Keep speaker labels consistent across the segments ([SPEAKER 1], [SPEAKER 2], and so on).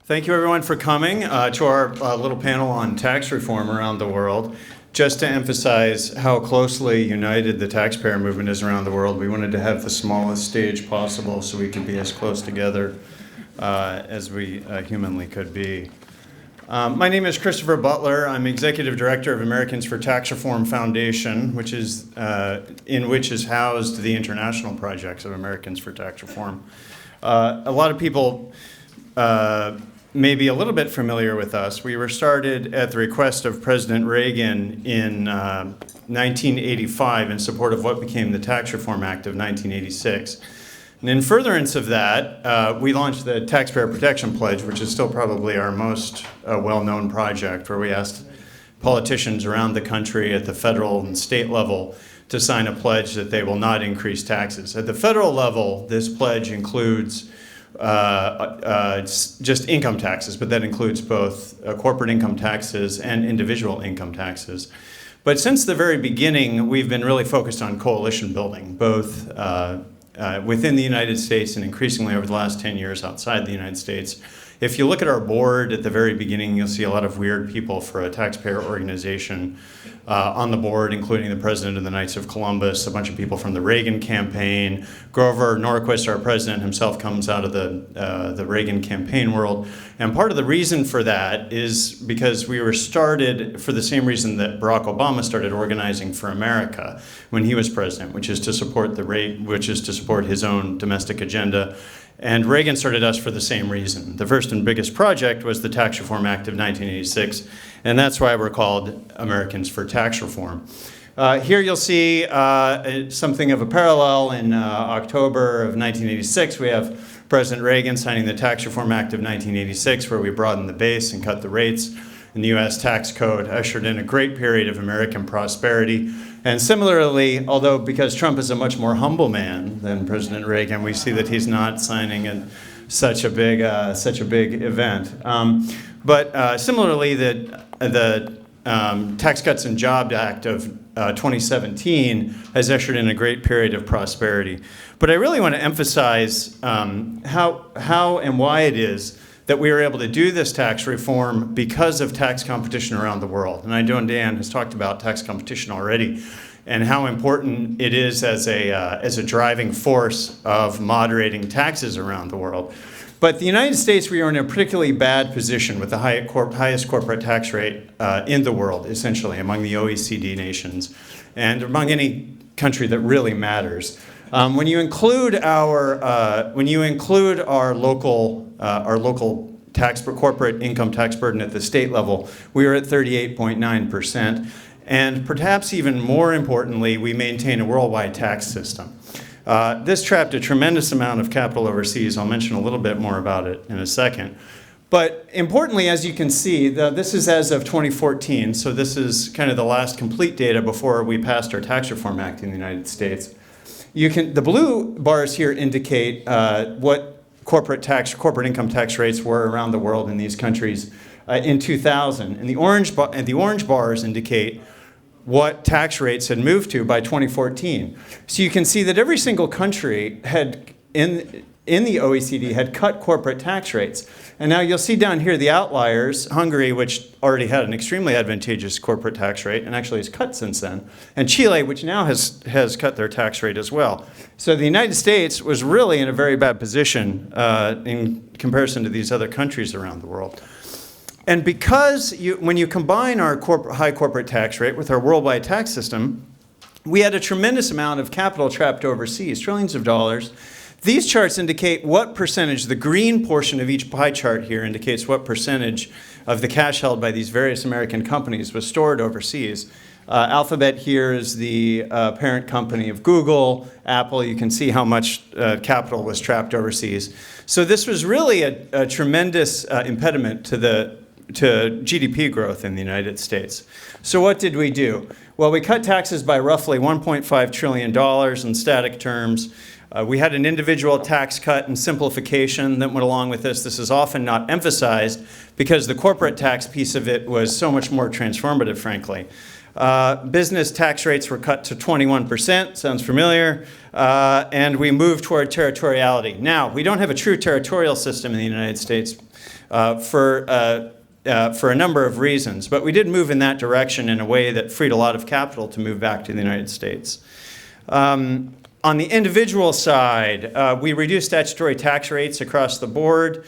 [SPEAKER 1] Thank you everyone for coming to our little panel on tax reform around the world. Just to emphasize how closely united the taxpayer movement is around the world, we wanted to have the smallest stage possible so we could be as close together as we humanly could be. My name is Christopher Butler. I'm Executive Director of Americans for Tax Reform Foundation, which is housed the international projects of Americans for Tax Reform. A lot of people may be a little bit familiar with us. We were started at the request of President Reagan in 1985 in support of what became the Tax Reform Act of 1986. And in furtherance of that, we launched the Taxpayer Protection Pledge, which is still probably our most well-known project, where we asked politicians around the country at the federal and state level to sign a pledge that they will not increase taxes. At the federal level, this pledge includes just income taxes, but that includes both corporate income taxes and individual income taxes. But since the very beginning, we've been really focused on coalition building, both within the United States and increasingly over the last 10 years outside the United States. If you look at our board at the very beginning, you'll see a lot of weird people for a taxpayer organization on the board, including the president of the Knights of Columbus, a bunch of people from the Reagan campaign. Grover Norquist, our president himself, comes out of the Reagan campaign world. And part of the reason for that is because we were started for the same reason that Barack Obama started organizing for America when he was president, which is to support his own domestic agenda. And Reagan started us for the same reason. The first and biggest project was the Tax Reform Act of 1986, and that's why we're called Americans for Tax Reform. Here you'll see something of a parallel. In October of 1986, we have President Reagan signing the Tax Reform Act of 1986, where we broadened the base and cut the rates. And the U.S. tax code ushered in a great period of American prosperity. And similarly, although because Trump is a much more humble man than President Reagan, we see that he's not signing such a big event. Similarly, the Tax Cuts and Jobs Act of 2017 has ushered in a great period of prosperity. But I really want to emphasize how and why it is that we were able to do this tax reform because of tax competition around the world. And I know Dan has talked about tax competition already and how important it is as a driving force of moderating taxes around the world. But the United States, we are in a particularly bad position with the highest corporate tax rate in the world, essentially, among the OECD nations and among any country that really matters. When you include our local corporate income tax burden at the state level, we are at 38.9%. And perhaps even more importantly, we maintain a worldwide tax system. This trapped a tremendous amount of capital overseas. I'll mention a little bit more about it in a second. But importantly, as you can see, this is as of 2014, so this is kind of the last complete data before we passed our Tax Reform Act in the United States. The blue bars here indicate what corporate income tax rates were around the world in these countries in 2000, and the orange bars indicate what tax rates had moved to by 2014. So you can see that every single country in the OECD had cut corporate tax rates. And now you'll see down here the outliers, Hungary, which already had an extremely advantageous corporate tax rate and actually has cut since then, and Chile, which now has cut their tax rate as well. So the United States was really in a very bad position in comparison to these other countries around the world. And because when you combine our high corporate tax rate with our worldwide tax system, we had a tremendous amount of capital trapped overseas, trillions of dollars. These charts indicate what percentage, the green portion of each pie chart here indicates what percentage of the cash held by these various American companies was stored overseas. Alphabet here is the parent company of Google. Apple, you can see how much capital was trapped overseas. So this was really a tremendous impediment to GDP growth in the United States. So what did we do? Well, we cut taxes by roughly $1.5 trillion in static terms. We had an individual tax cut and simplification that went along with this. This is often not emphasized because the corporate tax piece of it was so much more transformative, frankly. Business tax rates were cut to 21%, sounds familiar, and we moved toward territoriality. Now, we don't have a true territorial system in the United States for a number of reasons, but we did move in that direction in a way that freed a lot of capital to move back to the United States. On the individual side, we reduced statutory tax rates across the board.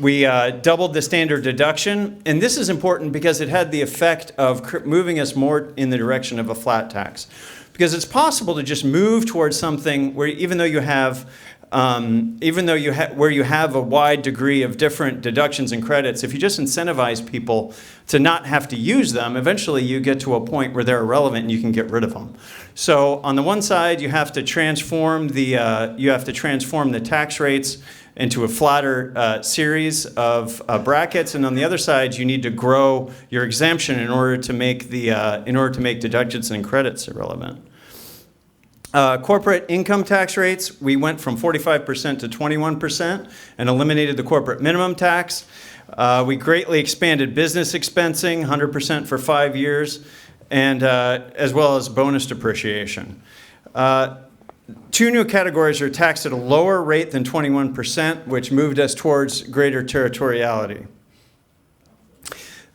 [SPEAKER 1] We doubled the standard deduction, and this is important because it had the effect of moving us more in the direction of a flat tax. Because it's possible to just move towards something where even though you have where you have a wide degree of different deductions and credits, if you just incentivize people to not have to use them, eventually you get to a point where they're irrelevant and you can get rid of them. So on the one side, you have to transform the tax rates into a flatter series of brackets, and on the other side, you need to grow your exemption in order to make deductions and credits irrelevant. Corporate income tax rates, we went from 45% to 21% and eliminated the corporate minimum tax. We greatly expanded business expensing, 100% for 5 years, and as well as bonus depreciation. Two new categories are taxed at a lower rate than 21%, which moved us towards greater territoriality.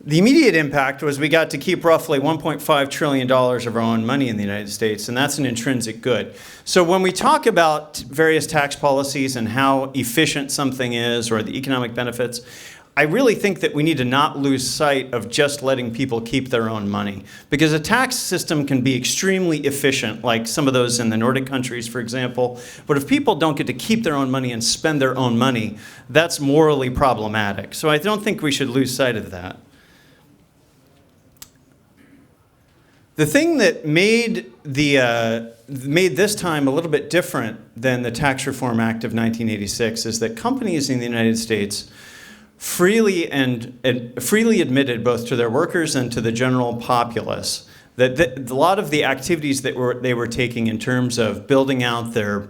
[SPEAKER 1] The immediate impact was we got to keep roughly $1.5 trillion of our own money in the United States, and that's an intrinsic good. So when we talk about various tax policies and how efficient something is or the economic benefits, I really think that we need to not lose sight of just letting people keep their own money. Because a tax system can be extremely efficient, like some of those in the Nordic countries, for example. But if people don't get to keep their own money and spend their own money, that's morally problematic. So I don't think we should lose sight of that. The thing that made this time a little bit different than the Tax Reform Act of 1986 is that companies in the United States freely admitted both to their workers and to the general populace that a lot of the activities that they were taking in terms of building out their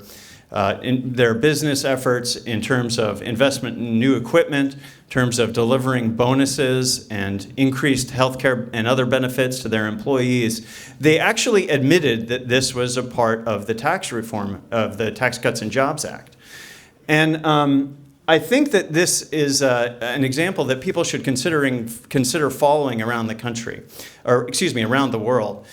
[SPEAKER 1] business efforts, in terms of investment in new equipment, in terms of delivering bonuses and increased healthcare and other benefits to their employees, they actually admitted that this was a part of the tax reform of the Tax Cuts and Jobs Act. And I think that this is an example that people should consider following around the country, or excuse me, around the world.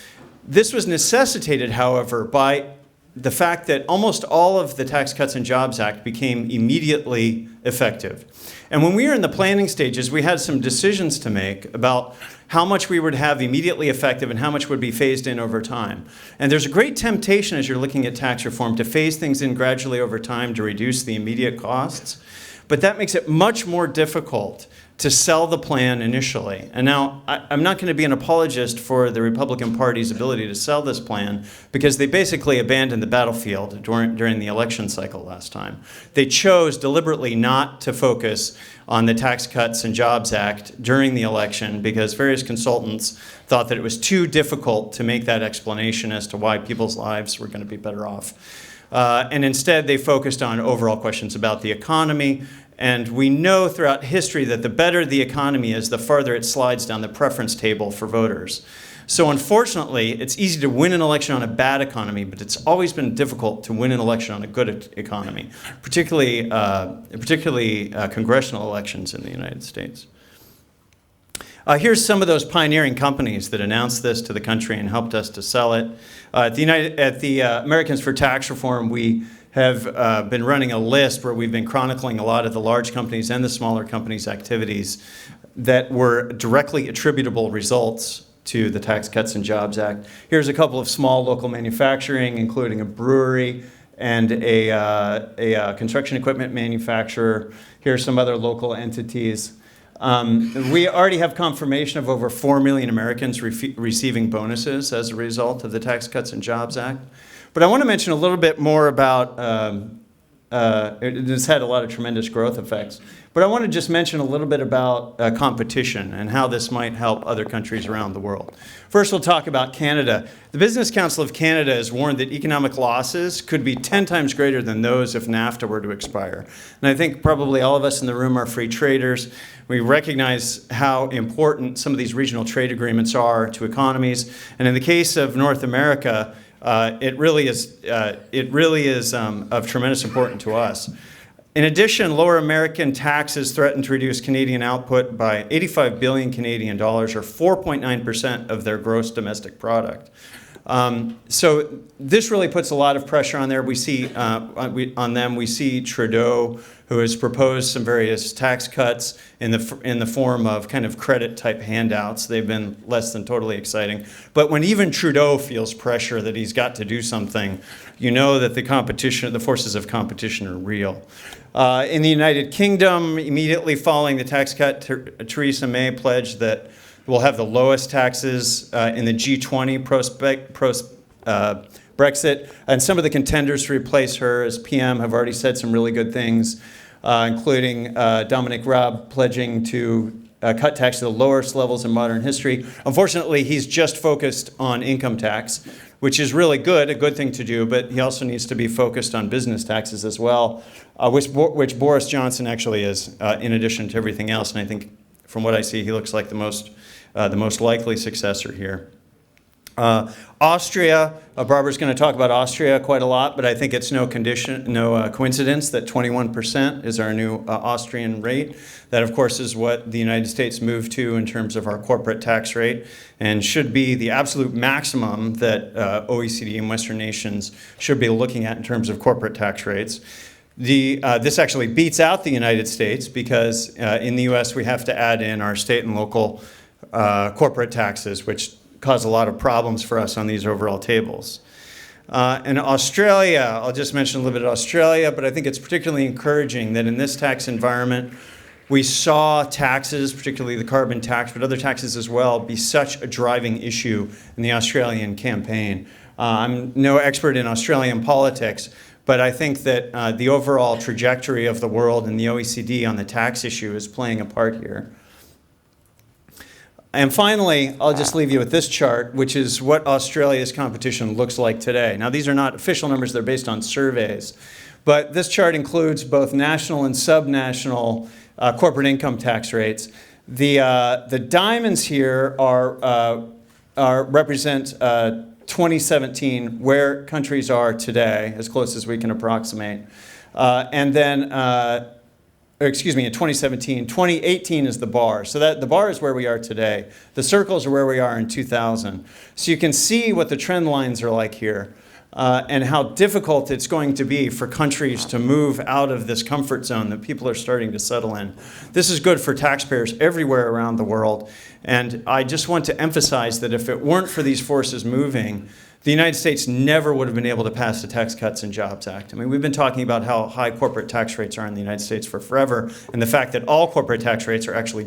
[SPEAKER 1] This was necessitated, however, by the fact that almost all of the Tax Cuts and Jobs Act became immediately effective. And when we were in the planning stages, we had some decisions to make about how much we would have immediately effective and how much would be phased in over time. And there's a great temptation as you're looking at tax reform to phase things in gradually over time to reduce the immediate costs. But that makes it much more difficult to sell the plan initially. And now, I'm not going to be an apologist for the Republican Party's ability to sell this plan because they basically abandoned the battlefield during the election cycle last time. They chose deliberately not to focus on the Tax Cuts and Jobs Act during the election because various consultants thought that it was too difficult to make that explanation as to why people's lives were going to be better off. And instead, they focused on overall questions about the economy. And we know throughout history that the better the economy is, the farther it slides down the preference table for voters. So unfortunately, it's easy to win an election on a bad economy, but it's always been difficult to win an election on a good economy, particularly congressional elections in the United States. Here's some of those pioneering companies that announced this to the country and helped us to sell it. At the Americans for Tax Reform, we have been running a list where we've been chronicling a lot of the large companies and the smaller companies' activities that were directly attributable results to the Tax Cuts and Jobs Act. Here's a couple of small local manufacturing, including a brewery and a construction equipment manufacturer. Here's some other local entities. We already have confirmation of over 4 million Americans receiving bonuses as a result of the Tax Cuts and Jobs Act. But I want to mention a little bit more about, it's had a lot of tremendous growth effects. But I want to just mention a little bit about competition and how this might help other countries around the world. First, we'll talk about Canada. The Business Council of Canada has warned that economic losses could be 10 times greater than those if NAFTA were to expire. And I think probably all of us in the room are free traders. We recognize how important some of these regional trade agreements are to economies. And in the case of North America, it really is of tremendous importance to us. In addition, lower American taxes threaten to reduce Canadian output by 85 billion Canadian dollars, or 4.9% of their gross domestic product. So this really puts a lot of pressure on there. We see on them. We see Trudeau, who has proposed some various tax cuts in the form of kind of credit type handouts. They've been less than totally exciting. But when even Trudeau feels pressure that he's got to do something, you know that the forces of competition are real. In the United Kingdom, immediately following the tax cut, Theresa May pledged that we'll have the lowest taxes in the G20 Brexit. And some of the contenders to replace her as PM have already said some really good things, including Dominic Raab pledging to cut tax to the lowest levels in modern history. Unfortunately, he's just focused on income tax, which is really good, a good thing to do, but he also needs to be focused on business taxes as well, which Boris Johnson actually is, in addition to everything else. And I think, from what I see, he looks like the most likely successor here. Austria, Barbara's going to talk about Austria quite a lot, but I think it's no coincidence that 21% is our new Austrian rate. That, of course, is what the United States moved to in terms of our corporate tax rate, and should be the absolute maximum that OECD and Western nations should be looking at in terms of corporate tax rates. This actually beats out the United States because in the US we have to add in our state and local corporate taxes, which cause a lot of problems for us on these overall tables. In Australia, I'll just mention a little bit of Australia, but I think it's particularly encouraging that in this tax environment, we saw taxes, particularly the carbon tax, but other taxes as well, be such a driving issue in the Australian campaign. I'm no expert in Australian politics, but I think that the overall trajectory of the world and the OECD on the tax issue is playing a part here. And finally, I'll just leave you with this chart, which is what Australia's competition looks like today. Now, these are not official numbers, they're based on surveys. But this chart includes both national and subnational corporate income tax rates. The diamonds here represent 2017, where countries are today, as close as we can approximate. And then, in 2017, 2018 is the bar. So that the bar is where we are today. The circles are where we are in 2000. So you can see what the trend lines are like here, and how difficult it's going to be for countries to move out of this comfort zone that people are starting to settle in. This is good for taxpayers everywhere around the world. And I just want to emphasize that if it weren't for these forces moving, the United States never would have been able to pass the Tax Cuts and Jobs Act. I mean, we've been talking about how high corporate tax rates are in the United States for forever, and the fact that all corporate tax rates are actually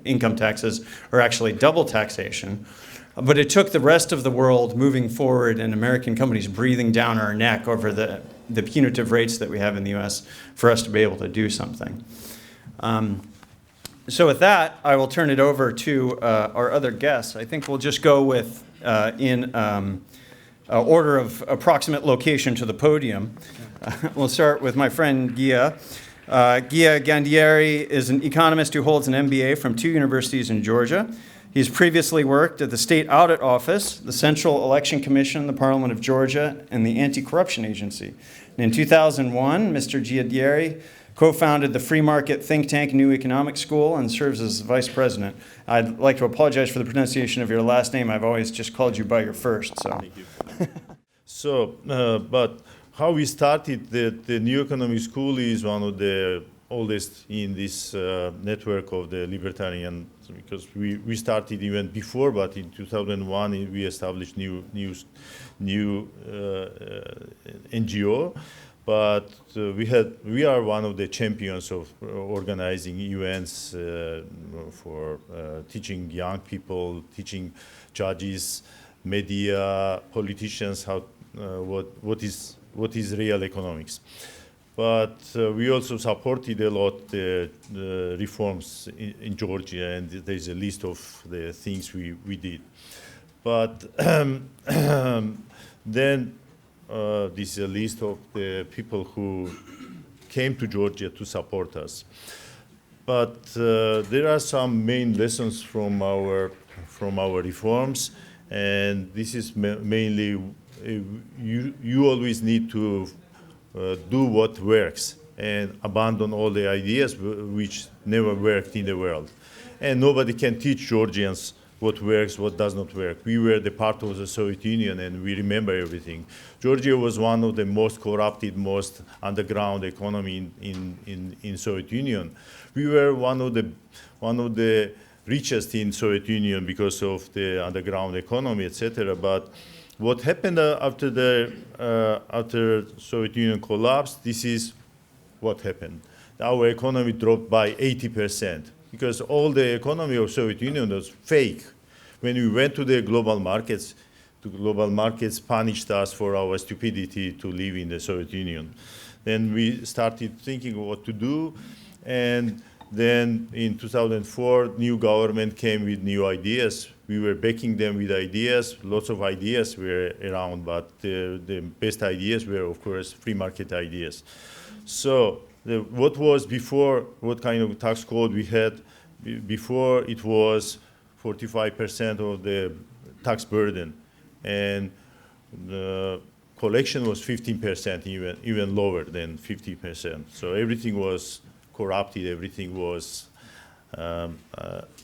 [SPEAKER 1] income taxes are actually double taxation. But it took the rest of the world moving forward and American companies breathing down our neck over the punitive rates that we have in the U.S. for us to be able to do something. So with that, I will turn it over to our other guests. I think we'll just go with in order of approximate location to the podium. We'll start with my friend Gia. Gia Gandieri is an economist who holds an MBA from 2 universities in Georgia. He's previously worked at the State Audit Office, the Central Election Commission, the Parliament of Georgia, and the Anti-Corruption Agency. And in 2001, Mr. Giandieri co-founded the free market think tank New Economic School and serves as vice president. I'd like to apologize for the pronunciation of your last name. I've always just called you by your first. So.
[SPEAKER 2] Thank you. But how we started the New Economic School is one of the oldest in this network of the libertarian, because we started even before, but in 2001 we established new NGO. But we are one of the champions of organizing events for teaching young people, teaching judges, media, politicians how what is real economics. but we also supported a lot the reforms in Georgia, and there's a list of the things we did. But then this is a list of the people who came to Georgia to support us. But there are some main lessons from our reforms, and this is mainly you always need to do what works and abandon all the ideas which never worked in the world. And nobody can teach Georgians what works, what does not work. We were the part of the Soviet Union, and we remember everything. Georgia was one of the most corrupted, most underground economy in Soviet Union. We were one of the richest in Soviet Union because of the underground economy, etc. But what happened after Soviet Union collapsed? This is what happened. Our economy dropped by 80%. Because all the economy of Soviet Union was fake. When we went to the global markets punished us for our stupidity to live in the Soviet Union. Then we started thinking what to do, and then in 2004, new government came with new ideas. We were backing them with ideas. Lots of ideas were around, but the best ideas were, of course, free market ideas. So what was before, what kind of tax code we had before? It was 45% of the tax burden, and the collection was 15%, even lower than 50%. So everything was corrupted, everything was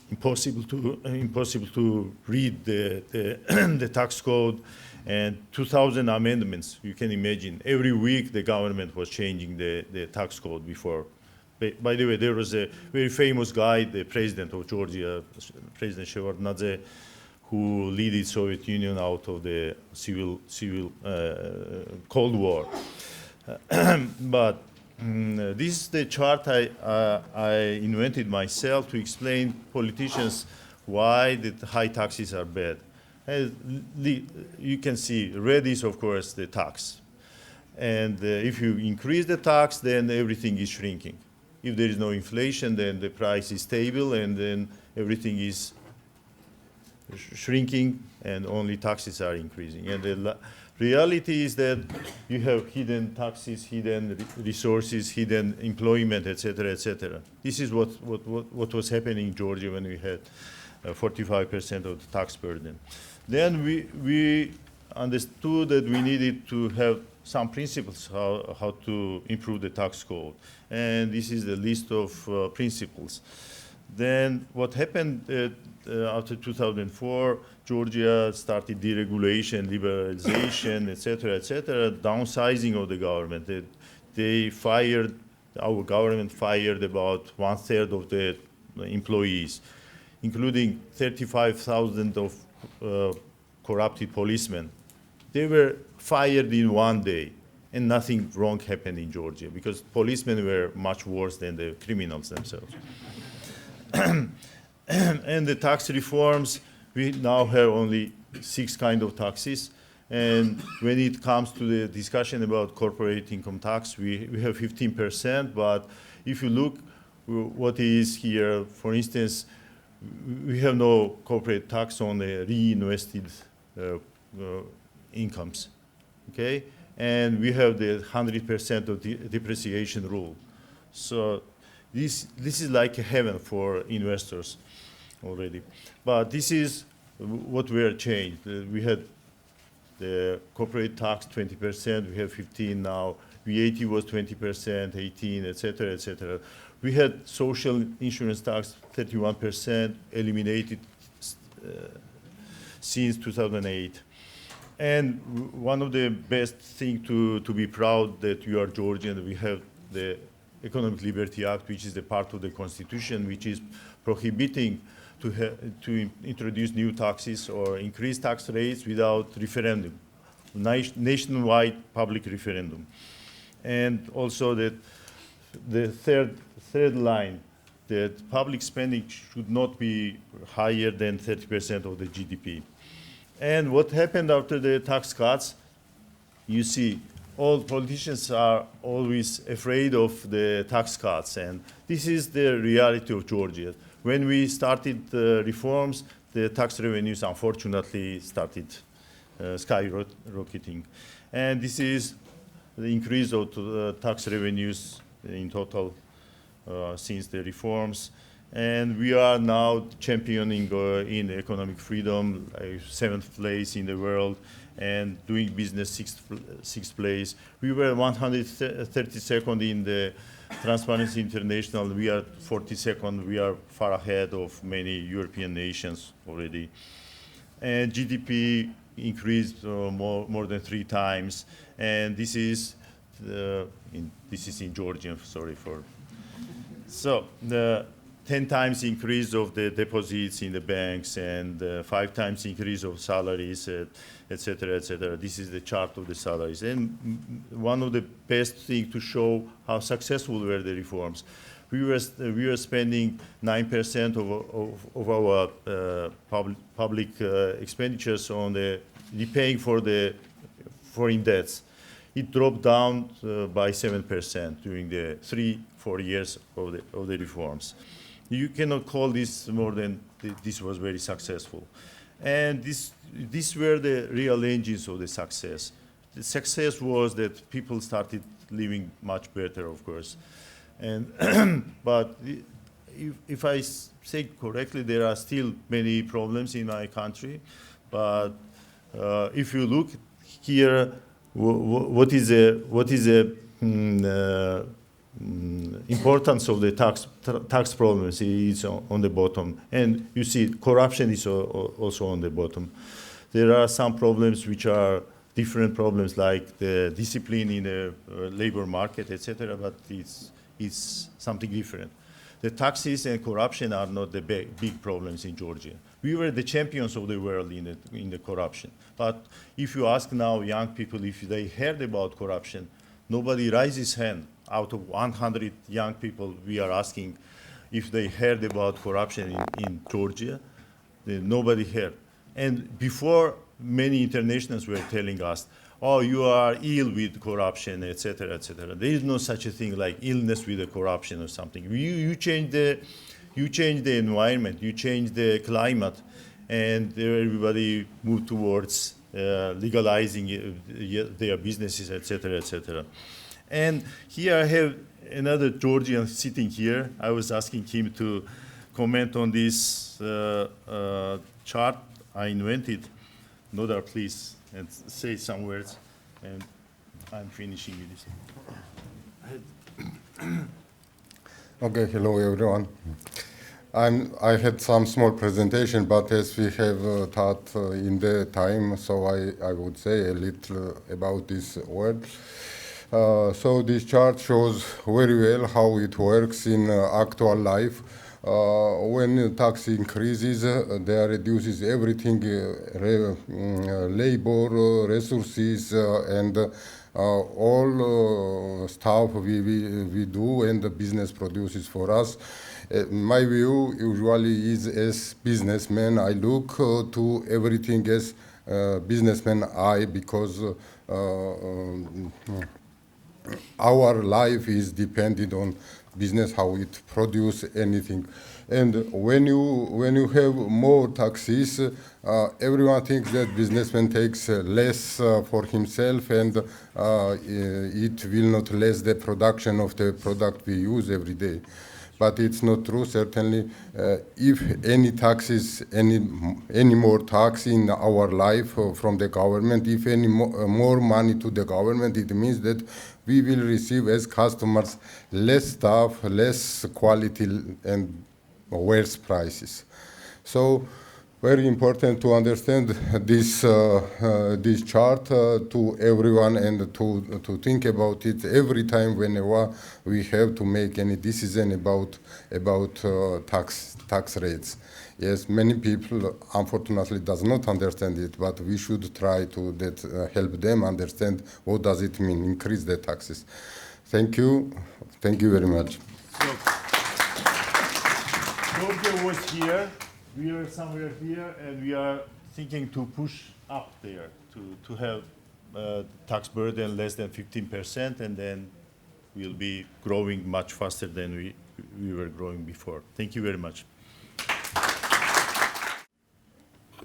[SPEAKER 2] impossible to read the tax code, and 2,000 amendments. You can imagine every week the government was changing the tax code before. By the way, there was a very famous guy, the president of Georgia, President Shevardnadze, who led the Soviet Union out of the civil Cold War. But this is the chart I invented myself to explain politicians why the high taxes are bad. You can see red is, of course, the tax. And if you increase the tax, then everything is shrinking. If there is no inflation, then the price is stable, and then everything is shrinking, and only taxes are increasing. And the reality is that you have hidden taxes, hidden resources, hidden employment, etc., etc. This is what was happening in Georgia when we had 45% of the tax burden. Then we understood that we needed to have some principles how to improve the tax code. And this is the list of principles. Then what happened after 2004, Georgia started deregulation, liberalization, etc., downsizing of the government. Our government fired about 1/3 of the employees, including 35,000 of corrupted policemen. They were fired in one day, and nothing wrong happened in Georgia because policemen were much worse than the criminals themselves. And the tax reforms, we now have only 6 kinds of taxes. And when it comes to the discussion about corporate income tax, we have 15%. But if you look what is here, for instance, we have no corporate tax on the reinvested incomes, okay? And we have the 100% of the depreciation rule. So this is like a heaven for investors already. But this is what we are changed. We had the corporate tax 20%, we have 15 now. VAT was 20%, 18, etc., etc. We had social insurance tax 31%, eliminated since 2008. And one of the best things to be proud that you are Georgian, we have the Economic Liberty Act, which is the part of the Constitution, which is prohibiting to introduce new taxes or increase tax rates without referendum, nationwide public referendum. And also that the third line, that public spending should not be higher than 30% of the GDP. And what happened after the tax cuts? You see, all politicians are always afraid of the tax cuts, and this is the reality of Georgia. When we started the reforms, the tax revenues unfortunately started skyrocketing. And this is the increase of tax revenues in total since the reforms. And we are now championing in economic freedom, 7th place in the world, and doing business sixth place. We were 132nd in the Transparency International. We are 42nd. We are far ahead of many European nations already. And GDP increased more than 3 times. And this is in Georgian. Sorry for. So the 10 times increase of the deposits in the banks, and 5 times increase of salaries, et cetera, et cetera. This is the chart of the salaries. And one of the best things to show how successful were the reforms. We were spending 9% of our public expenditures on the repaying for the foreign debts. It dropped down by 7% during the 3-4 years of the reforms. You cannot call this more than this was very successful. And these were the real engines of the success. The success was that people started living much better, of course. And but if I say correctly, there are still many problems in my country. But if you look here, what is the importance of the tax problems is on the bottom, and you see corruption is also on the bottom. There are some problems which are different problems, like the discipline in the labor market, etc. But it's something different. The taxes and corruption are not the big problems in Georgia. We were the champions of the world in the corruption. But if you ask now young people if they heard about corruption, nobody raises hand. Out of 100 young people, we are asking if they heard about corruption in Georgia. Nobody heard. And before, many internationals were telling us, oh, you are ill with corruption, et cetera, et cetera. There is no such a thing like illness with the corruption or something. You change the environment, you change the climate, and everybody moved towards legalizing their businesses, et cetera, et cetera. And here I have another Georgian sitting here. I was asking him to comment on this chart I invented. Nodar, please, and say some words, and I'm finishing with this.
[SPEAKER 3] Okay, hello everyone. I had some small presentation, but as we have taught in the time, so I would say a little about this word. So this chart shows very well how it works in actual life. When tax increases, there reduces everything, labor, resources, and all stuff we do and the business produces for us. My view usually is, as businessman, I look to everything as businessman eye, because our life is dependent on business, how it produce anything. And when you have more taxes, everyone thinks that businessman takes less for himself, and it will not less the production of the product we use every day. But it's not true. Certainly, if any taxes, any more tax in our life from the government, if any more money to the government, it means that we will receive as customers less stuff, less quality, and worse prices. So very important to understand this this chart to everyone, and to think about it every time whenever we have to make any decision about tax rates. Yes, many people unfortunately does not understand it, but we should try to help them understand what does it mean, increase the taxes. Thank you very much.
[SPEAKER 2] So, Georgia was here, we are somewhere here, and we are thinking to push up there to have tax burden less than 15%, and then we'll be growing much faster than we were growing before. Thank you very much.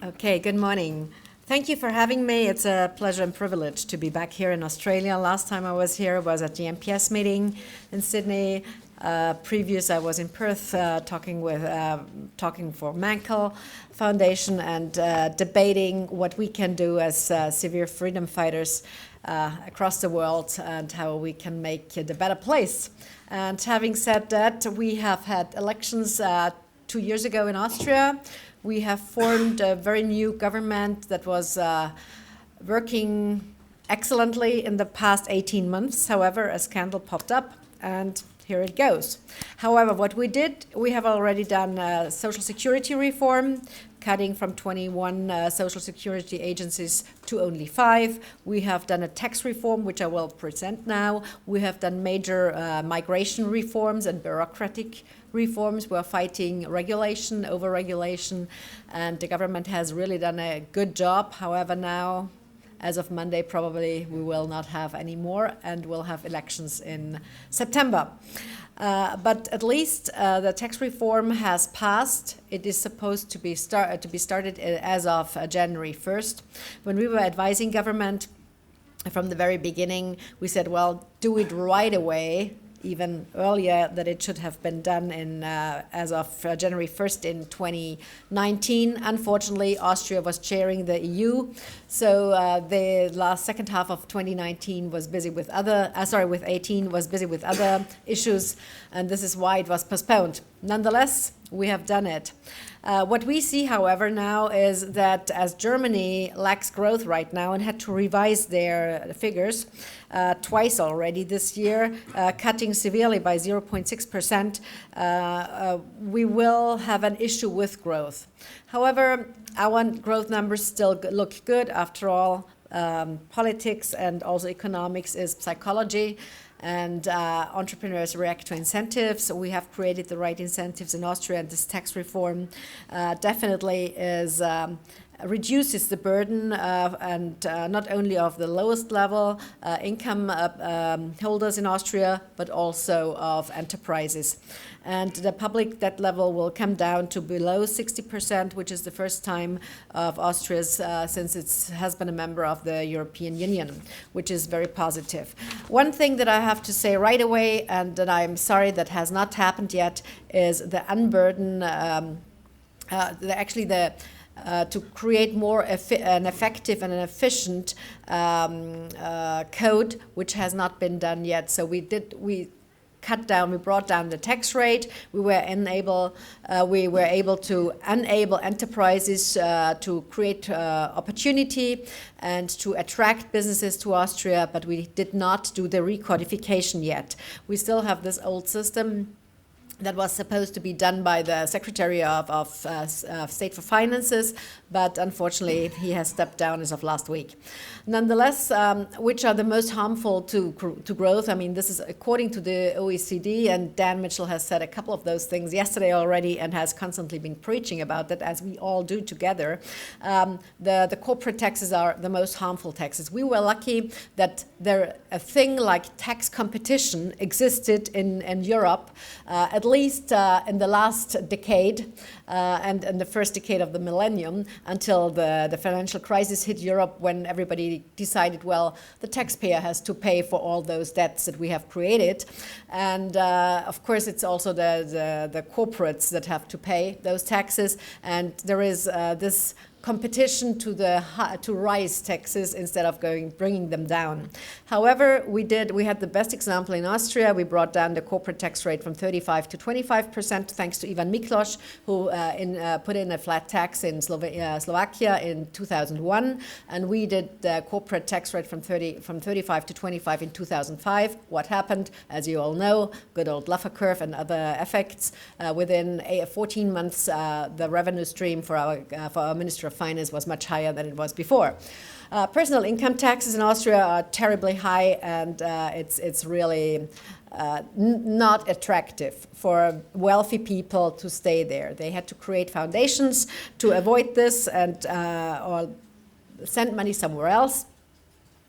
[SPEAKER 4] Okay, good morning. Thank you for having me. It's a pleasure and privilege to be back here in Australia. Last time I was here was at the MPS meeting in Sydney. Previous, I was in Perth talking for Mankell Foundation and debating what we can do as severe freedom fighters across the world and how we can make it a better place. And having said that, we have had elections 2 years ago in Austria. We have formed a very new government that was working excellently in the past 18 months. However, a scandal popped up, and here it goes. However, what we did, we have already done social security reform, cutting from 21 social security agencies to only 5. We have done a tax reform, which I will present now. We have done major migration reforms and bureaucratic reforms. We're fighting regulation, over-regulation, and the government has really done a good job. However, now, as of Monday, probably we will not have any more, and we'll have elections in September. But at least the tax reform has passed. It is supposed to be started as of January 1st. When we were advising government from the very beginning, we said, well, do it right away, even earlier, that it should have been done in as of January 1st in 2019. Unfortunately, Austria was chairing the EU, so the second half of 2019 was busy with with 18 was busy with other issues, and this is why it was postponed. Nonetheless, we have done it. What we see, however, now is that as Germany lacks growth right now and had to revise their figures twice already this year, cutting severely by 0.6%, we will have an issue with growth. However, our growth numbers still look good. After all, politics and also economics is psychology. And entrepreneurs react to incentives. We have created the right incentives in Austria, and this tax reform definitely reduces the burden and not only of the lowest level income holders in Austria, but also of enterprises. And the public debt level will come down to below 60%, which is the first time of Austria's since it has been a member of the European Union, which is very positive. One thing that I have to say right away, and that I'm sorry that has not happened yet, is the unburden, to create more an effective and an efficient code, which has not been done yet. So we brought down the tax rate. We were able to enable enterprises to create opportunity and to attract businesses to Austria, but we did not do the recodification yet. We still have this old system that was supposed to be done by the Secretary of State for Finances, but unfortunately he has stepped down as of last week. Nonetheless, which are the most harmful to growth? I mean, this is according to the OECD, and Dan Mitchell has said a couple of those things yesterday already and has constantly been preaching about that, as we all do together. The corporate taxes are the most harmful taxes. We were lucky that a thing like tax competition existed in Europe, at least in the last decade and in the first decade of the millennium, until the financial crisis hit Europe, when everybody decided, well, the taxpayer has to pay for all those debts that we have created. And of course, it's also the corporates that have to pay those taxes. And there is this competition to rise taxes instead of bringing them down. However, we had the best example in Austria. We brought down the corporate tax rate from 35% to 25%, thanks to Ivan Miklos, who put in a flat tax in Slovakia in 2001, and we did the corporate tax rate from 35 to 25 in 2005. What happened? As you all know, good old Laffer curve and other effects. Within 14 months, the revenue stream for our Minister of Finance was much higher than it was before. Personal income taxes in Austria are terribly high, and it's really not attractive for wealthy people to stay there. They had to create foundations to avoid this and or send money somewhere else.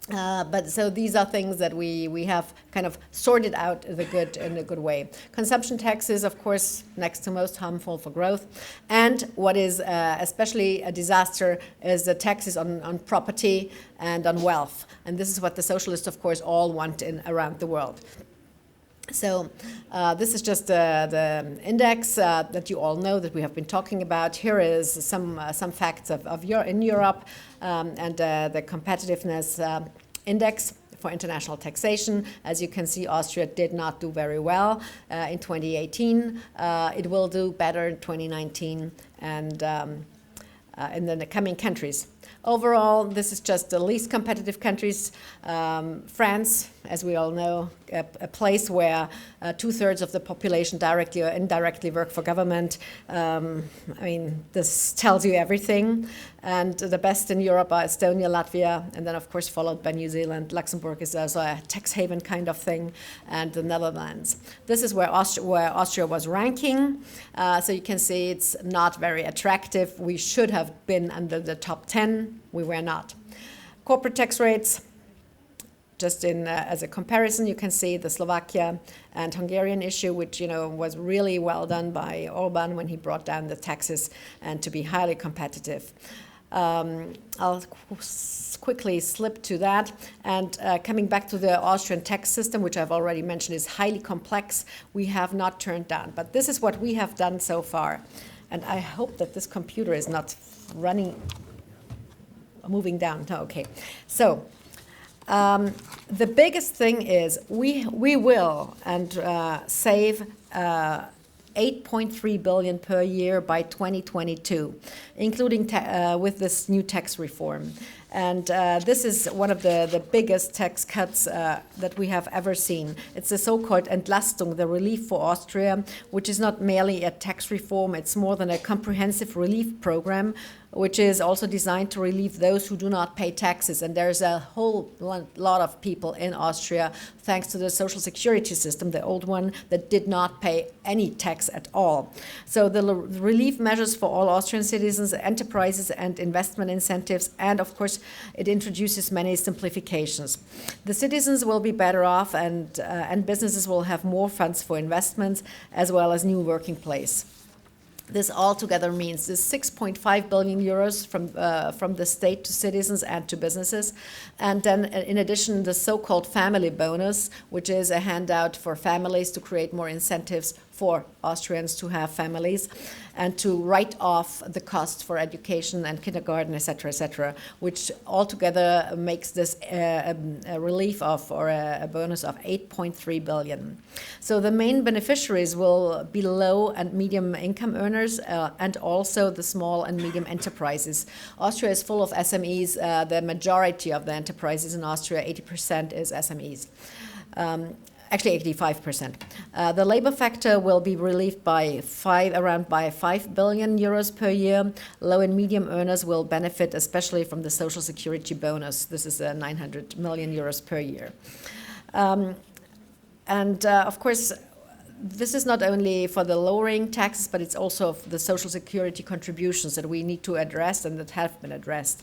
[SPEAKER 4] But so these are things that we have kind of sorted out in a good way. Consumption tax is, of course, next to most harmful for growth. And what is especially a disaster is the taxes on property and on wealth. And this is what the socialists, of course, all want around the world. So this is just the index that you all know that we have been talking about. Here is some facts in Europe and the competitiveness index for international taxation. As you can see, Austria did not do very well in 2018. It will do better in 2019 and in the coming countries. Overall, this is just the least competitive countries. France, as we all know, a place where 2/3 of the population directly or indirectly work for government. I mean, this tells you everything. And the best in Europe are Estonia, Latvia, and then, of course, followed by New Zealand. Luxembourg is also a tax haven kind of thing, and the Netherlands. This is where Austria was ranking. So you can see it's not very attractive. We should have been under the top 10. We were not. Corporate tax rates, just as a comparison, you can see the Slovakia and Hungarian issue, which was really well done by Orban when he brought down the taxes and to be highly competitive. I'll quickly slip to that. And coming back to the Austrian tax system, which I've already mentioned is highly complex, we have not turned down. But this is what we have done so far. And I hope that this computer is not moving down. No, okay. So the biggest thing is we will save 8.3 billion per year by 2022, including with this new tax reform. And this is one of the biggest tax cuts that we have ever seen. It's the so-called Entlastung, the relief for Austria, which is not merely a tax reform, it's more than a comprehensive relief program, which is also designed to relieve those who do not pay taxes. And there's a whole lot of people in Austria, thanks to the social security system, the old one, that did not pay any tax at all. So the relief measures for all Austrian citizens, enterprises and investment incentives, and of course it introduces many simplifications. The citizens will be better off and businesses will have more funds for investments as well as new working place. This altogether means this 6.5 billion euros from the state to citizens and to businesses. And then in addition, the so-called family bonus, which is a handout for families to create more incentives for Austrians to have families and to write off the cost for education and kindergarten, etc., which altogether makes this a relief of or a bonus of 8.3 billion. So the main beneficiaries will be low and medium income earners and also the small and medium enterprises. Austria is full of SMEs. The majority of the enterprises in Austria, 80% is SMEs. Actually 85%. The labor factor will be relieved by 5 billion euros per year. Low and medium earners will benefit especially from the social security bonus. This is 900 million euros per year. Of course, this is not only for the lowering taxes, but it's also the social security contributions that we need to address and that have been addressed.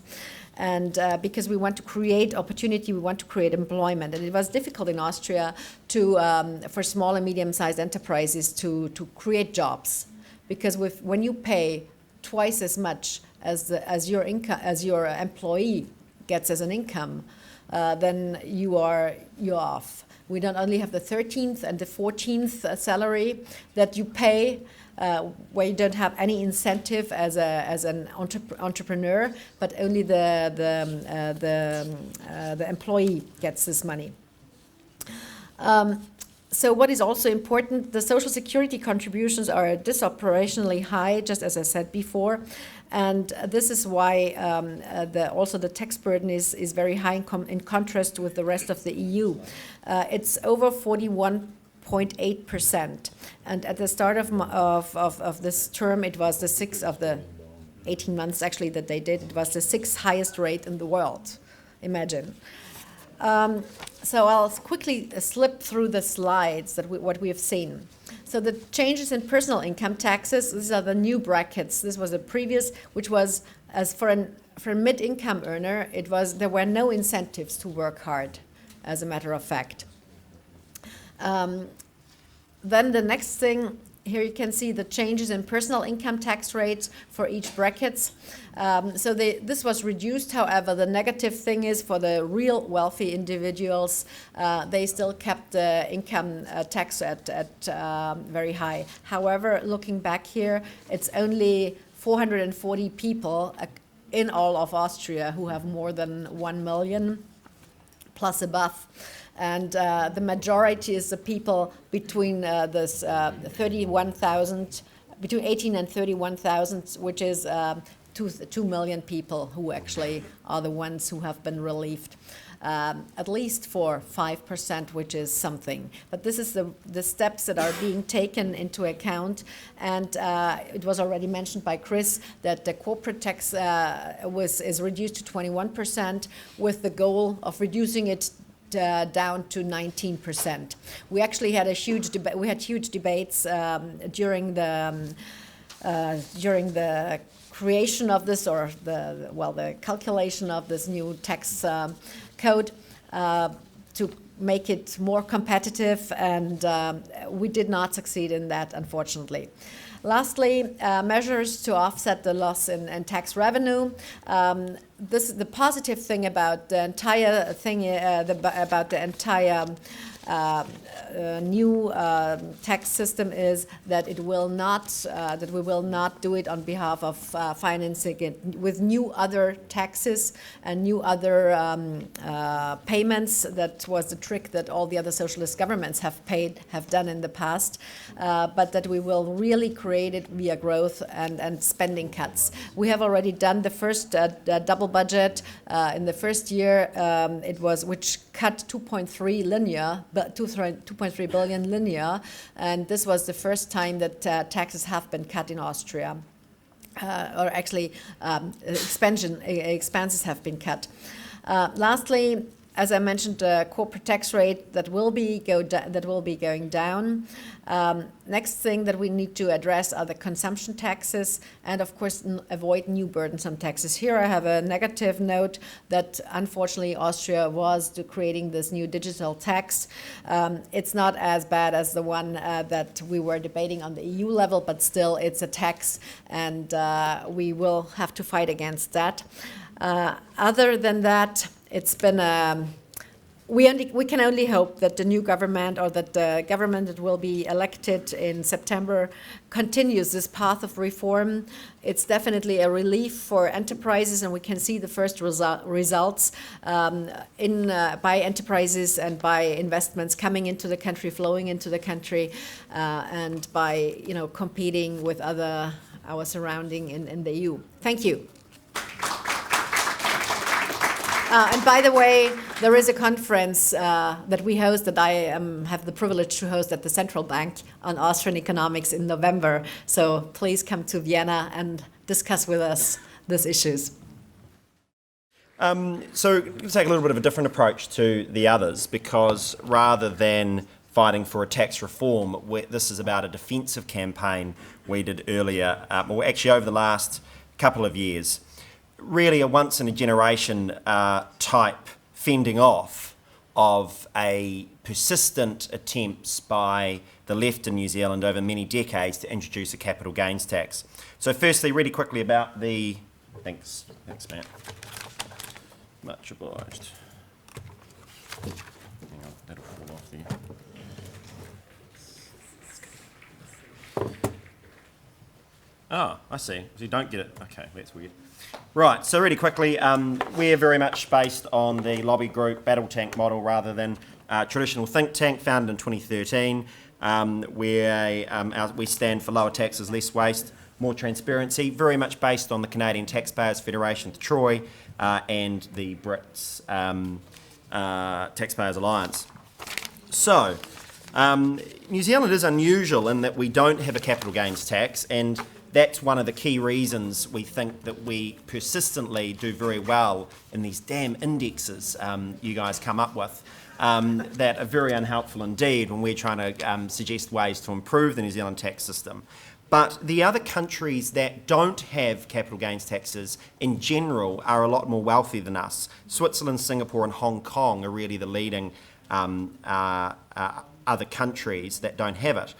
[SPEAKER 4] And because we want to create opportunity, we want to create employment. And it was difficult in Austria for small and medium-sized enterprises to create jobs. Because when you pay twice as much as your employee gets as an income, then you're off. We don't only have the 13th and the 14th salary that you pay, where you don't have any incentive as an entrepreneur, but only the employee gets this money. So what is also important, the social security contributions are disproportionately high, just as I said before. And this is why also the tax burden is very high in contrast with the rest of the EU. It's over 41.8%. And at the start of this term, it was the sixth of the 18 months actually that they did. It was the sixth highest rate in the world. Imagine. So I'll quickly slip through the slides what we have seen. So the changes in personal income taxes, these are the new brackets. This was a previous, which was as for for a mid-income earner, there were no incentives to work hard, as a matter of fact. Then the next thing, here you can see the changes in personal income tax rates for each brackets. This was reduced, however, the negative thing is for the real wealthy individuals, they still kept the income tax at very high. However, looking back here, it's only 440 people in all of Austria who have more than 1 million plus above. And the majority is the people between 31,000, between 18 and 31,000, which is 2 million people who actually are the ones who have been relieved, at least for 5%, which is something. But this is the steps that are being taken into account. And it was already mentioned by Chris that the corporate tax is reduced to 21% with the goal of reducing it down to 19%. We actually had huge debates during the creation of this, or the calculation of this new tax code to make it more competitive, and we did not succeed in that, unfortunately. Lastly, measures to offset the loss in tax revenue. This is the positive thing about the entire thing, new tax system is that it will not, that we will not do it on behalf of financing it with new other taxes and new other payments. That was the trick that all the other socialist governments have done in the past, but that we will really create it via growth and spending cuts. We have already done the first double budget in the first year. Which cut 2.3 billion linear, and this was the first time that taxes have been cut in Austria, or actually expenses have been cut. Lastly, as I mentioned, the corporate tax rate that will be going down. Next thing that we need to address are the consumption taxes, and of course avoid new burdensome taxes. Here I have a negative note that unfortunately Austria was creating this new digital tax. It's not as bad as the one that we were debating on the EU level, but still it's a tax, and we will have to fight against that. Other than that, it's been we can only hope that the new government, or that the government that will be elected in September, continues this path of reform. It's definitely a relief for enterprises, and we can see the first results by enterprises and by investments coming into the country, flowing into the country, and by competing with our surrounding in the EU. Thank you. And by the way, there is a conference that we host, that I have the privilege to host at the Central Bank on Austrian economics in November. So please come to Vienna and discuss with us these issues.
[SPEAKER 5] So let's take a little bit of a different approach to the others, because rather than fighting for a tax reform, this is about a defensive campaign we did earlier, actually over the last couple of years. Really a once-in-a-generation type fending off of a persistent attempts by the left in New Zealand over many decades to introduce a capital gains tax. So firstly, really quickly about the... Thanks Matt. Much obliged. Hang on, that'll fall off there. Oh, I see. So you don't get it. Okay, that's weird. Right, so really quickly, we're very much based on the lobby group battle tank model rather than traditional think tank, founded in 2013. We stand for lower taxes, less waste, more transparency, very much based on the Canadian Taxpayers Federation, the TROY, and the Brits Taxpayers Alliance. So, New Zealand is unusual in that we don't have a capital gains tax, and that's one of the key reasons we think that we persistently do very well in these damn indexes you guys come up with that are very unhelpful indeed when we're trying to suggest ways to improve the New Zealand tax system. But the other countries that don't have capital gains taxes in general are a lot more wealthy than us. Switzerland, Singapore and Hong Kong are really the leading other countries that don't have it.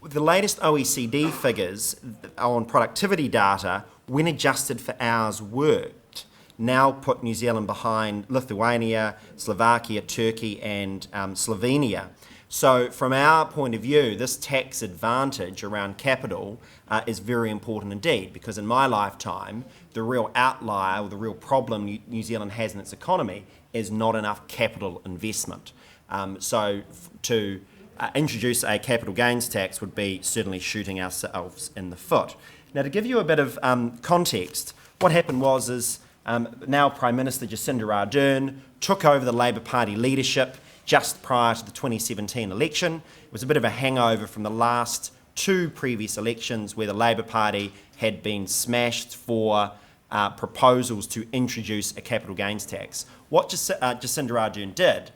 [SPEAKER 5] The latest OECD figures on productivity data, when adjusted for hours worked, now put New Zealand behind Lithuania, Slovakia, Turkey and Slovenia. So from our point of view, this tax advantage around capital is very important indeed, because in my lifetime, the real outlier or the real problem New Zealand has in its economy is not enough capital investment. So to introduce a capital gains tax would be certainly shooting ourselves in the foot. Now, to give you a bit of context, what happened was now Prime Minister Jacinda Ardern took over the Labour Party leadership just prior to the 2017 election. It was a bit of a hangover from the last two previous elections where the Labour Party had been smashed for proposals to introduce a capital gains tax. What Jacinda Ardern did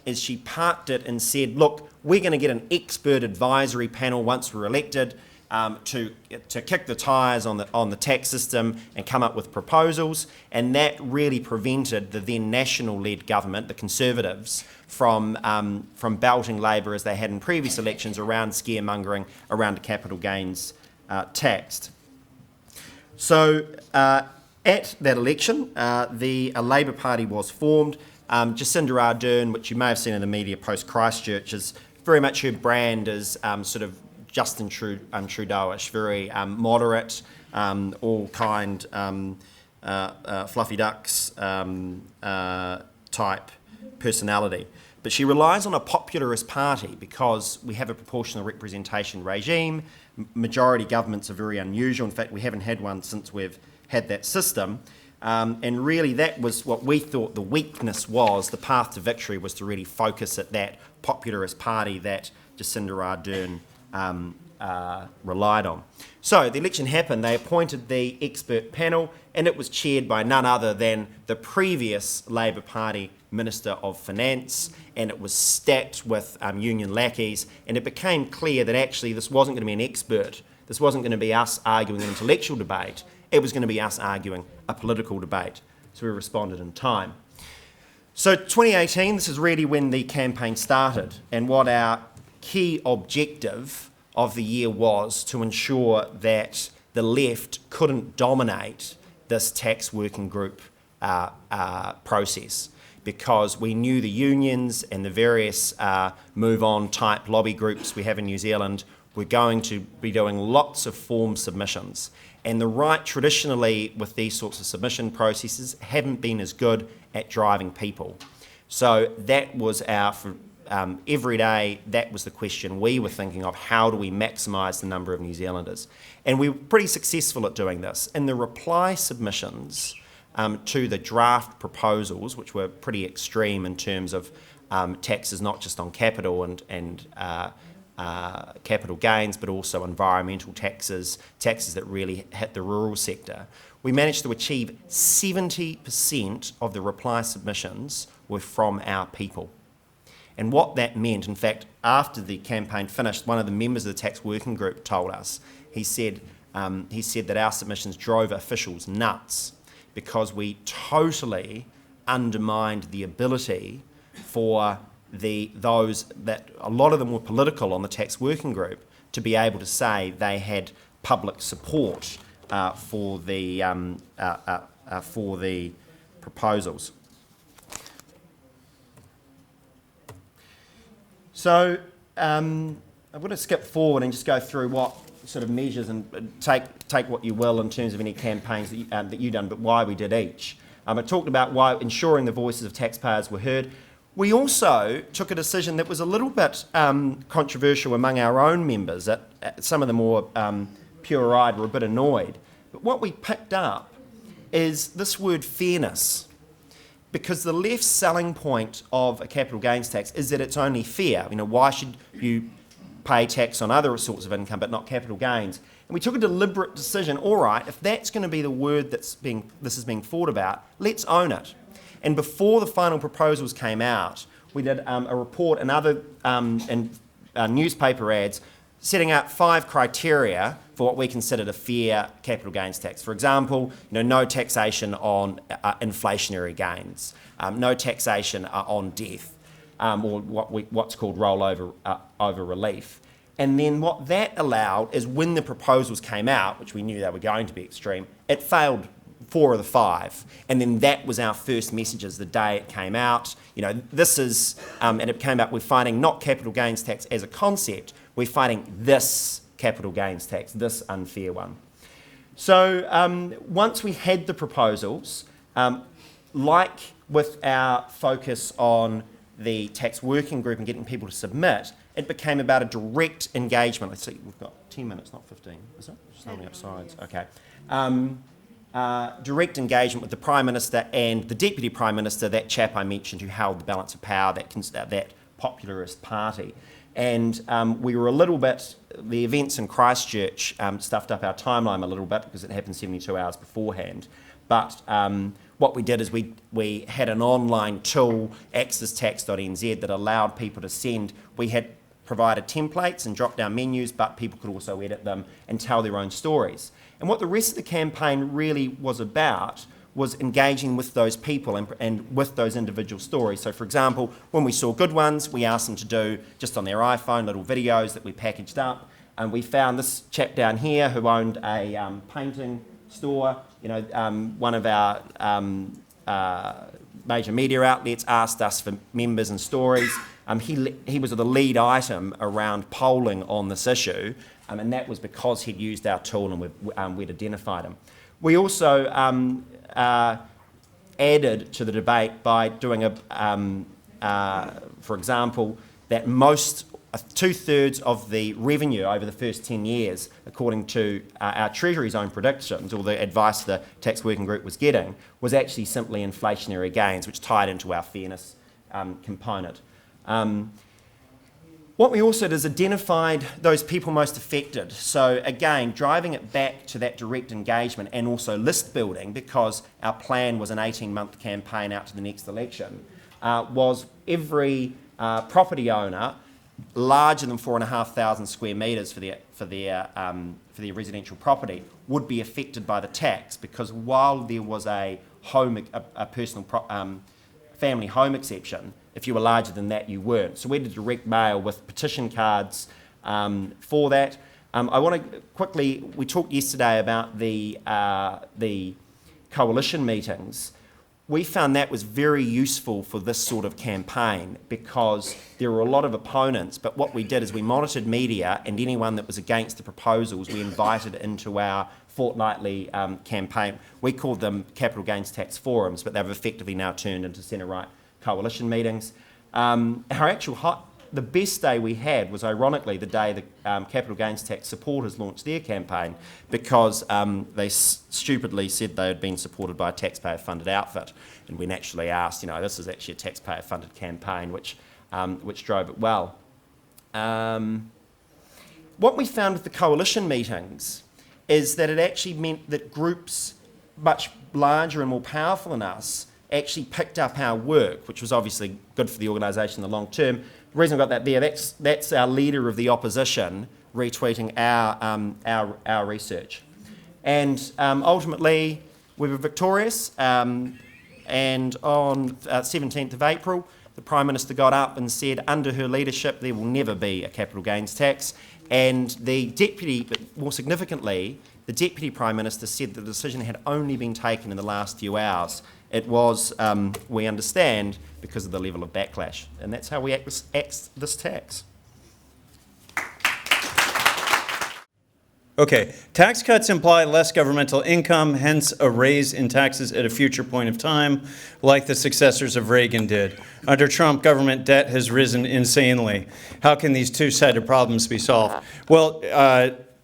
[SPEAKER 5] is she parked it and said, look, we're going to get an expert advisory panel once we're elected to kick the tyres on the tax system and come up with proposals, and that really prevented the then national-led government, the Conservatives, from belting Labor as they had in previous elections around scaremongering around a capital gains tax. So at that election, a Labor Party was formed. Jacinda Ardern, which you may have seen in the media post-Christchurch, is very much her brand is sort of Justin Trudeau-ish, very moderate, all kind, fluffy ducks type personality. But she relies on a popularist party because we have a proportional representation regime. Majority governments are very unusual. In fact, we haven't had one since we've had that system. And really that was what we thought the weakness was. The path to victory was to really focus at that popularist party that Jacinda Ardern relied on. So the election happened, they appointed the expert panel, and it was chaired by none other than the previous Labour Party Minister of Finance, and it was stacked with union lackeys, and it became clear that actually this wasn't going to be an expert. This wasn't going to be us arguing an intellectual debate. It was going to be us arguing a political debate. So we responded in time. So 2018, this is really when the campaign started, and what our key objective of the year was to ensure that the left couldn't dominate this tax working group process, because we knew the unions and the various move-on type lobby groups we have in New Zealand were going to be doing lots of form submissions. And the right, traditionally, with these sorts of submission processes, haven't been as good at driving people. So that was every day, that was the question we were thinking of: how do we maximise the number of New Zealanders? And we were pretty successful at doing this. In the reply submissions to the draft proposals, which were pretty extreme in terms of taxes not just on capital and capital gains, but also environmental taxes that really hit the rural sector, we managed to achieve 70% of the reply submissions were from our people. And what that meant, in fact, after the campaign finished, one of the members of the tax working group told us, he said that our submissions drove officials nuts because we totally undermined the ability for those that a lot of them were political on the tax working group to be able to say they had public support for the proposals. So I'm going to skip forward and just go through what sort of measures and take what you will in terms of any campaigns that you've done, but why we did each. I talked about why ensuring the voices of taxpayers were heard. We also took a decision that was a little bit controversial among our own members. Some of the more pure-eyed were a bit annoyed. But what we picked up is this word fairness, because the left's selling point of a capital gains tax is that it's only fair. You know, why should you pay tax on other sorts of income but not capital gains? And we took a deliberate decision. All right, if that's going to be the word this is being thought about, let's own it. And before the final proposals came out, we did a report and other newspaper ads setting out 5 criteria for what we considered a fair capital gains tax. For example, no taxation on inflationary gains, no taxation on death, or what's called rollover over relief. And then what that allowed is when the proposals came out, which we knew they were going to be extreme, it failed 4 of the 5. And then that was our first messages the day it came out. This is, and it came out, we're fighting not capital gains tax as a concept, we're fighting this capital gains tax, this unfair one. So once we had the proposals, like with our focus on the tax working group and getting people to submit, it became about a direct engagement. Let's see, we've got 10 minutes, not 15, is it? Just holding up sides, okay. Direct engagement with the Prime Minister and the Deputy Prime Minister, that chap I mentioned who held the balance of power, that popularist party. And we were a little bit, the events in Christchurch stuffed up our timeline a little bit because it happened 72 hours beforehand. But what we did is we had an online tool, accesstax.nz, that allowed people to send. We had provided templates and drop-down menus, but people could also edit them and tell their own stories. And what the rest of the campaign really was about was engaging with those people and with those individual stories. So, for example, when we saw good ones, we asked them to do, just on their iPhone, little videos that we packaged up. And we found this chap down here who owned a painting store. One of our major media outlets asked us for members and stories. He was the lead item around polling on this issue, and that was because he'd used our tool and we'd identified him. We also added to the debate by doing for example, that 2/3 of the revenue over the first 10 years, according to our Treasury's own predictions, or the advice the tax working group was getting, was actually simply inflationary gains, which tied into our fairness component. What we also did is identified those people most affected. So again, driving it back to that direct engagement and also list building, because our plan was an 18-month campaign out to the next election, was every property owner larger than 4,500 square metres for their residential property would be affected by the tax, because while there was a personal family home exception, if you were larger than that, you weren't. So we did direct mail with petition cards for that. I want to quickly, we talked yesterday about the coalition meetings. We found that was very useful for this sort of campaign because there were a lot of opponents, but what we did is we monitored media, and anyone that was against the proposals we invited into our fortnightly campaign. We called them capital gains tax forums, but they've effectively now turned into centre-right coalition meetings. The best day we had was ironically the day the capital gains tax supporters launched their campaign, because they stupidly said they had been supported by a taxpayer-funded outfit, and we naturally asked, this is actually a taxpayer-funded campaign, which drove it well. What we found with the coalition meetings is that it actually meant that groups much larger and more powerful than us actually picked up our work, which was obviously good for the organisation in the long term. The reason I got that there, that's our leader of the opposition retweeting our research. And ultimately, we were victorious, and on 17th of April, the Prime Minister got up and said under her leadership there will never be a capital gains tax, and the Deputy, but more significantly, the Deputy Prime Minister said the decision had only been taken in the last few hours. It was, we understand, because of the level of backlash. And that's how we act this tax.
[SPEAKER 1] Okay, tax cuts imply less governmental income, hence a raise in taxes at a future point of time, like the successors of Reagan did. Under Trump, government debt has risen insanely. How can these two-sided problems be solved? Well,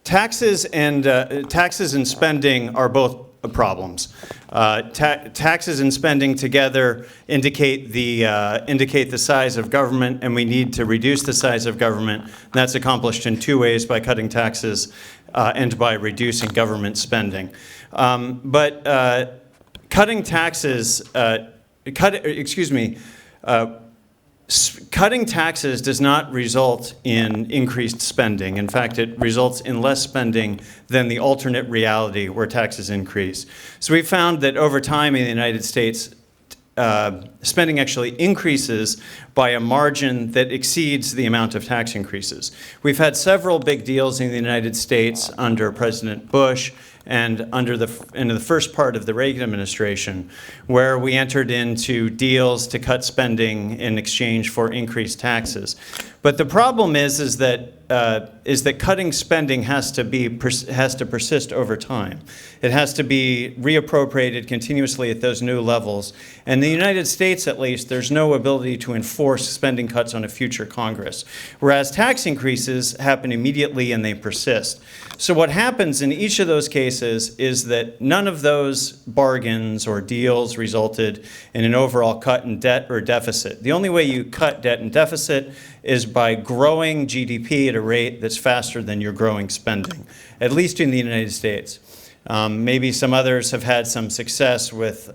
[SPEAKER 1] taxes and spending are both problems. Taxes and spending together indicate the size of government, and we need to reduce the size of government. That's accomplished in two ways: by cutting taxes and by reducing government spending. Cutting taxes, Cutting taxes does not result in increased spending. In fact, it results in less spending than the alternate reality where taxes increase. So we found that over time in the United States, spending actually increases by a margin that exceeds the amount of tax increases. We've had several big deals in the United States under President Bush and in the first part of the Reagan administration, where we entered into deals to cut spending in exchange for increased taxes. But the problem is that cutting spending has to persist over time. It has to be reappropriated continuously at those new levels. And in the United States, at least, there's no ability to enforce spending cuts on a future Congress, whereas tax increases happen immediately and they persist. So what happens in each of those cases is that none of those bargains or deals resulted in an overall cut in debt or deficit. The only way you cut debt and deficit is by growing GDP at a rate that's faster than your growing spending, at least in the United States. Maybe some others have had some success with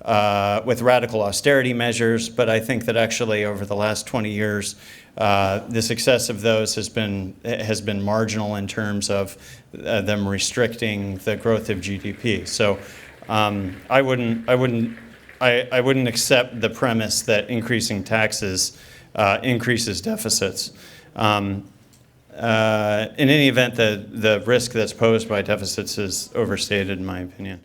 [SPEAKER 1] radical austerity measures, but I think that actually over the last 20 years, the success of those has been marginal in terms of them restricting the growth of GDP. So I wouldn't accept the premise that increasing taxes increases deficits. In any event, the risk that's posed by deficits is overstated, in my opinion.